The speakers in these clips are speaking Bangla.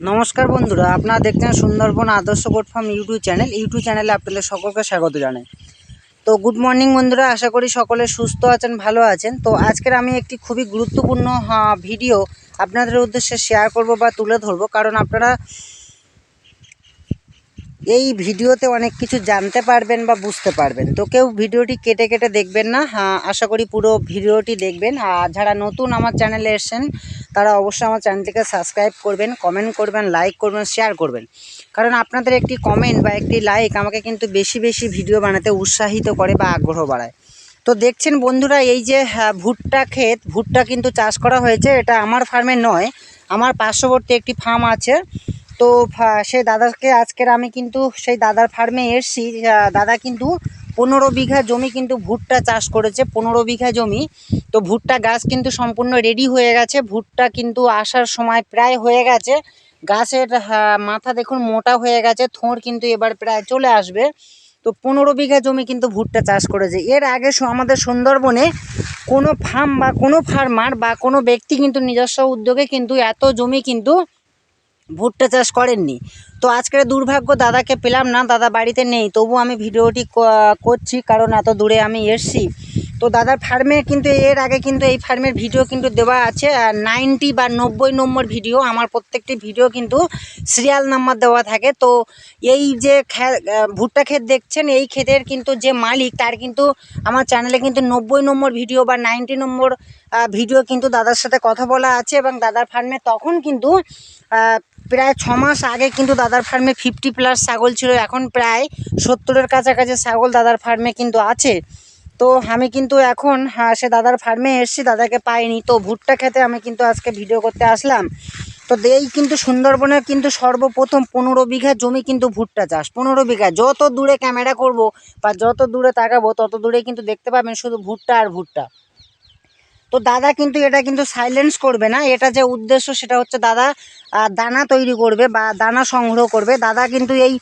নমস্কার বন্ধুরা, আপনারা দেখছেন সুন্দরবন আদর্শ গোট ফার্ম ইউটিউব চ্যানেলে আপনাদের সকলকে স্বাগত জানাই। তো গুড মর্নিং বন্ধুরা, আশা করি সকলে সুস্থ আছেন, ভালো আছেন। তো আজকের আমি একটি খুবই গুরুত্বপূর্ণ ভিডিও আপনাদের উদ্দেশ্যে শেয়ার করব বা তুলে ধরবো, কারণ আপনারা এই ভিডিওতে অনেক কিছু জানতে পারবেন বা বুঝতে পারবেন। তো কেউ ভিডিওটি কেটে কেটে দেখবেন না, আশা করি পুরো ভিডিওটি দেখবেন। আর যারা নতুন আমার চ্যানেলে এসেছেন তারা অবশ্যই আমার চ্যানেলটিকে সাবস্ক্রাইব করবেন, কমেন্ট করবেন, লাইক করবেন, শেয়ার করবেন, কারণ আপনাদের একটি কমেন্ট বা একটি লাইক আমাকে কিন্তু বেশি বেশি ভিডিও বানাতে উৎসাহিত করে বা আগ্রহ বাড়ায়। তো দেখছেন বন্ধুরা, এই যে ভুট্টা কিন্তু চাষ করা হয়েছে। এটা আমার ফার্মে নয়, আমার পার্শ্ববর্তী একটি ফার্ম আছে। তো সেই দাদাকে আজকের আমি কিন্তু সেই দাদার ফার্মে এসেছি। দাদা কিন্তু 15 বিঘা জমি কিন্তু ভুট্টা চাষ করেছে, 15 বিঘা জমি। তো ভুট্টা গাছ কিন্তু সম্পূর্ণ রেডি হয়ে গেছে, ভুট্টা কিন্তু আসার সময় প্রায় হয়ে গেছে। গাছের মাথা দেখুন মোটা হয়ে গেছে, থোঁড় কিন্তু এবার প্রায় চলে আসবে। তো 15 বিঘা জমি কিন্তু ভুট্টা চাষ করেছে। এর আগে আমাদের সুন্দরবনে কোনো ফার্ম বা কোনো ফার্মার বা কোনো ব্যক্তি কিন্তু নিজস্ব উদ্যোগে কিন্তু এত জমি কিন্তু ভুট্টা চাষ করেননি। তো আজকের দুর্ভাগ্য, দাদাকে পেলাম না, দাদা বাড়িতে নেই, তবু আমি ভিডিওটি করছি, কারণ এত দূরে আমি এসছি। তো দাদার ফার্মে কিন্তু এর আগে কিন্তু এই ফার্মের ভিডিও কিন্তু দেওয়া আছে, 90 বা 90 নম্বর ভিডিও। আমার প্রত্যেকটি ভিডিও কিন্তু সিরিয়াল নাম্বার দেওয়া থাকে। তো এই যে ভুট্টা ক্ষেত দেখছেন, এই ক্ষেতের কিন্তু যে মালিক, তার কিন্তু আমার চ্যানেলে কিন্তু 90 নম্বর ভিডিও বা 90 নম্বর ভিডিও কিন্তু দাদার সাথে কথা বলা আছে। এবং দাদার ফার্মে তখন কিন্তু প্রায় 6 মাস আগে কিন্তু দাদার ফার্মে 50+ ছাগল ছিল, এখন প্রায় 70-এর কাছাকাছি ছাগল দাদার ফার্মে কিন্তু আছে। তো আমি কিন্তু এখন সে দাদার ফার্মে এসেছি, দাদাকে পাইনি। তো ভুট্টা খেতে আমি কিন্তু আজকে ভিডিও করতে আসলাম। তো এই কিন্তু সুন্দরবনের কিন্তু সর্বপ্রথম 15 বিঘা জমি কিন্তু ভুট্টা চাষ, 15 বিঘা। যত দূরে ক্যামেরা করব বা যত দূরে তাকাবো তত দূরে কিন্তু দেখতে পাবেন শুধু ভুট্টা আর ভুট্টা। তো দাদা কিন্তু এটা কিন্তু সাইলেন্স করবে না, এটা যে উদ্দেশ্য সেটা হচ্ছে দাদা দানা তৈরি করবে বা দানা সংগ্রহ করবে। দাদা কিন্তু এই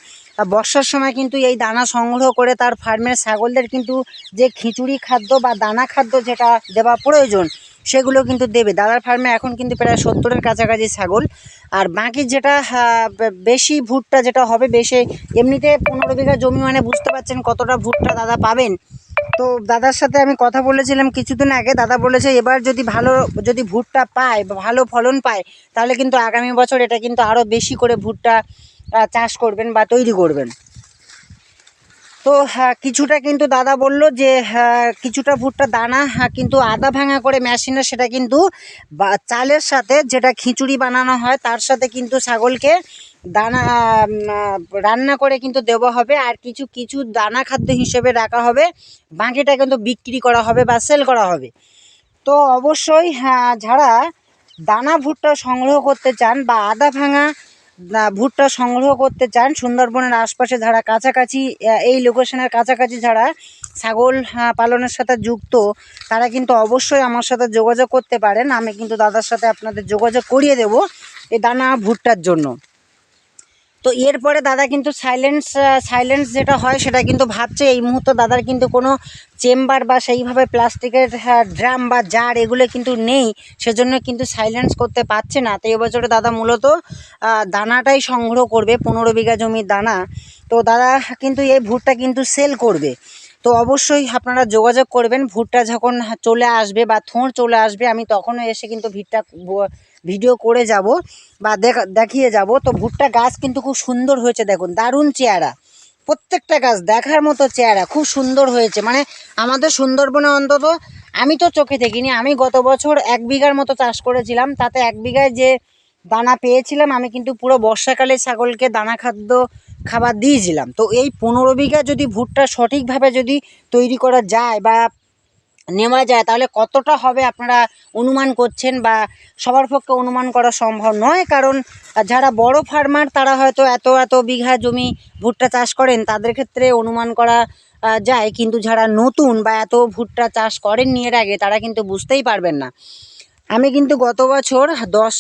বর্ষার সময় কিন্তু এই দানা সংগ্রহ করে তার ফার্মের ছাগলদের কিন্তু যে খিচুড়ি খাদ্য বা দানা খাদ্য যেটা দেওয়া প্রয়োজন সেগুলো কিন্তু দেবে। দাদার ফার্মে এখন কিন্তু প্রায় 70-এর কাছাকাছি ছাগল। আর বাকি যেটা বেশি ভুট্টা যেটা হবে, বেশি এমনিতে 15 বিঘা জমি মানে বুঝতে পারছেন কতটা ভুট্টা দাদা পাবেন। তো দাদার সাথে আমি কথা বলেছিলাম কিছুদিন আগে, দাদা বলেছে এবার যদি ভুট্টা পায় বা ভালো ফলন পায়, তাহলে কিন্তু আগামী বছর এটা কিন্তু আরও বেশি করে ভুট্টা চাষ করবেন বা তৈরি করবেন। তো কিছুটা কিন্তু দাদা বলল যে কিছুটা ভুট্টা দানা কিন্তু আদা ভাঙা করে মেশিনে সেটা কিন্তু চালের সাথে যেটা খিচুড়ি বানানো হয় তার সাথে কিন্তু ছাগলকে দানা রান্না করে কিন্তু দেওয়া হবে। আর কিছু কিছু দানা খাদ্য হিসেবে রাখা হবে, বাকিটা কিন্তু বিক্রি করা হবে বা সেল করা হবে। তো অবশ্যই যারা দানা ভুট্টা সংগ্রহ করতে চান বা আদা ভাঙা ভুট্টা সংগ্রহ করতে চান, সুন্দরবনের আশপাশে যারা কাছাকাছি এই লোকেশনের কাছাকাছি যারা ছাগল পালনের সাথে যুক্ত, তারা কিন্তু অবশ্যই আমার সাথে যোগাযোগ করতে পারেন। আমি কিন্তু দাদার সাথে আপনাদের যোগাযোগ করিয়ে দেব এই দানা ভুট্টার জন্য। তো এরপরে দাদা কিন্তু সাইলেন্স যেটা হয় সেটা কিন্তু ভাবছে। এই মুহূর্তে দাদার কিন্তু কোনো চেম্বার বা সেইভাবে প্লাস্টিকের ড্রাম বা জার এগুলো কিন্তু নেই, সেজন্য কিন্তু সাইলেন্স করতে পারছে না। তো এবছরে দাদা মূলত দানাটাই সংগ্রহ করবে, 15 বিঘা জমির দানা। তো দাদা কিন্তু এই ভুট্টা কিন্তু সেল করবে। তো অবশ্যই আপনারা যোগাযোগ করবেন। ভুট্টা যখন চলে আসবে বা থোঁড় চলে আসবে, আমি তখনও এসে কিন্তু ভিডিও করে যাব বা দেখিয়ে যাব। তো ভুট্টা গাছ কিন্তু খুব সুন্দর হয়েছে, দেখুন দারুণ চেহারা, প্রত্যেকটা গাছ দেখার মতো চেহারা, খুব সুন্দর হয়েছে। মানে আমাদের সুন্দরবনে অন্তত আমি তো চোখে দেখিনি, আমি গত বছর 1 বিঘার মতো চাষ করেছিলাম, তাতে 1 বিঘায় যে দানা পেয়েছিলাম আমি কিন্তু পুরো বর্ষাকালে ছাগলকে দানা খাবার দিয়েছিলাম। তো এই 15 বিঘা যদি ভুট্টা সঠিকভাবে যদি তৈরি করা যায় বা নেওয়া যায়, তাহলে কতটা হবে আপনারা অনুমান করছেন? বা সবার পক্ষে অনুমান করা সম্ভব নয়, কারণ যারা বড় ফার্মার তারা হয়তো এত বিঘা জমি ভুট্টা চাষ করেন, তাদের ক্ষেত্রে অনুমান করা যায়। কিন্তু যারা নতুন বা এত ভুট্টা চাষ করেননি এর আগে, তারা কিন্তু বুঝতেই পারবেন না। আমি কিন্তু গত বছর 10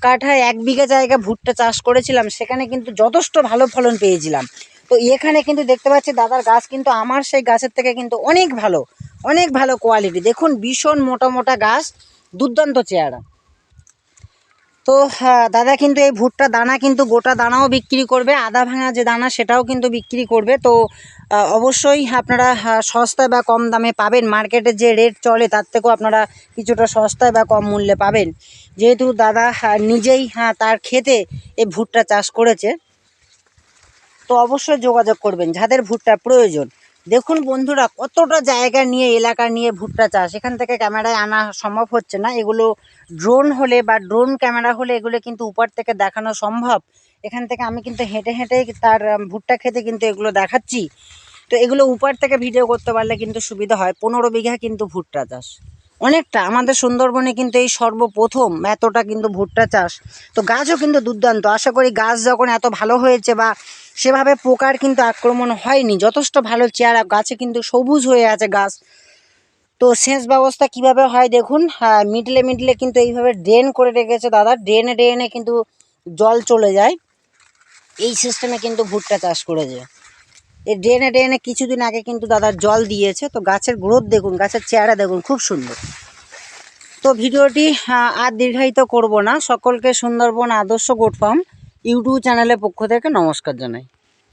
কাঠায় 1 বিঘা জায়গা ভুট্টা চাষ করেছিলাম, সেখানে কিন্তু যথেষ্ট ভালো ফলন পেয়েছিলাম। তো এখানে কিন্তু দেখতে পাচ্ছি দাদার গাছ কিন্তু আমার সেই গাছের থেকে কিন্তু অনেক ভালো কোয়ালিটি। দেখুন ভীষণ মোটা মোটা গাছ, দুর্দান্ত চেহারা। তো দাদা কিন্তু এই ভুট্টা দানা কিন্তু গোটা দানাও বিক্রি করবে, আদা ভাঙা যে দানা সেটাও কিন্তু বিক্রি করবে। তো অবশ্যই আপনারা সস্তায় বা কম দামে পাবেন, মার্কেটে যে রেট চলে তার থেকেও আপনারা কিছুটা সস্তায় বা কম মূল্যে পাবেন, যেহেতু দাদা নিজেই তার ক্ষেতে এই ভুট্টা চাষ করেছে। তো অবশ্যই যোগাযোগ করবেন যাদের ভুট্টার প্রয়োজন। দেখুন বন্ধুরা, কতটা জায়গা নিয়ে এলাকা নিয়ে ভুট্টা চাষ, এখান থেকে ক্যামেরায় আনা সম্ভব হচ্ছে না। এগুলো ড্রোন হলে বা ড্রোন ক্যামেরা হলে এগুলো কিন্তু উপর থেকে দেখানো সম্ভব। এখান থেকে আমি কিন্তু হেঁটে হেঁটেই তার ভুট্টা খেতে কিন্তু এগুলো দেখাচ্ছি। তো এগুলো উপর থেকে ভিডিও করতে পারলে কিন্তু সুবিধা হয়। 15 বিঘা কিন্তু ভুট্টা চাষ, অনেকটা। আমাদের সুন্দরবনে কিন্তু এই সর্বপ্রথম এতটা কিন্তু ভুট্টা চাষ। তো গাছও কিন্তু দুর্দান্ত, আশা করি গাছ যখন এত ভালো হয়েছে বা সেভাবে পোকার কিন্তু আক্রমণ হয়নি, যথেষ্ট ভালো চেহারা, গাছে কিন্তু সবুজ হয়ে আছে গাছ। তো সেচ ব্যবস্থা কিভাবে হয় দেখুন, মিডলে মিডলে কিন্তু এইভাবে ড্রেন করে রেখেছে দাদা, ড্রেনে ড্রেনে কিন্তু জল চলে যায়, এই সিস্টেমে কিন্তু ভুট্টা চাষ করেছে। এই ড্রেনে ড্রেনে কিছুদিন আগে কিন্তু দাদা জল দিয়েছে। তো গাছের গ্রোথ দেখুন, গাছের চেহারা দেখুন, খুব সুন্দর। তো ভিডিওটি আর দীর্ঘায়িত করব না, সকলকে সুন্দরবন আদর্শ গোট ফার্ম ইউটিউব চ্যানেলের পক্ষ থেকে নমস্কার জানাই।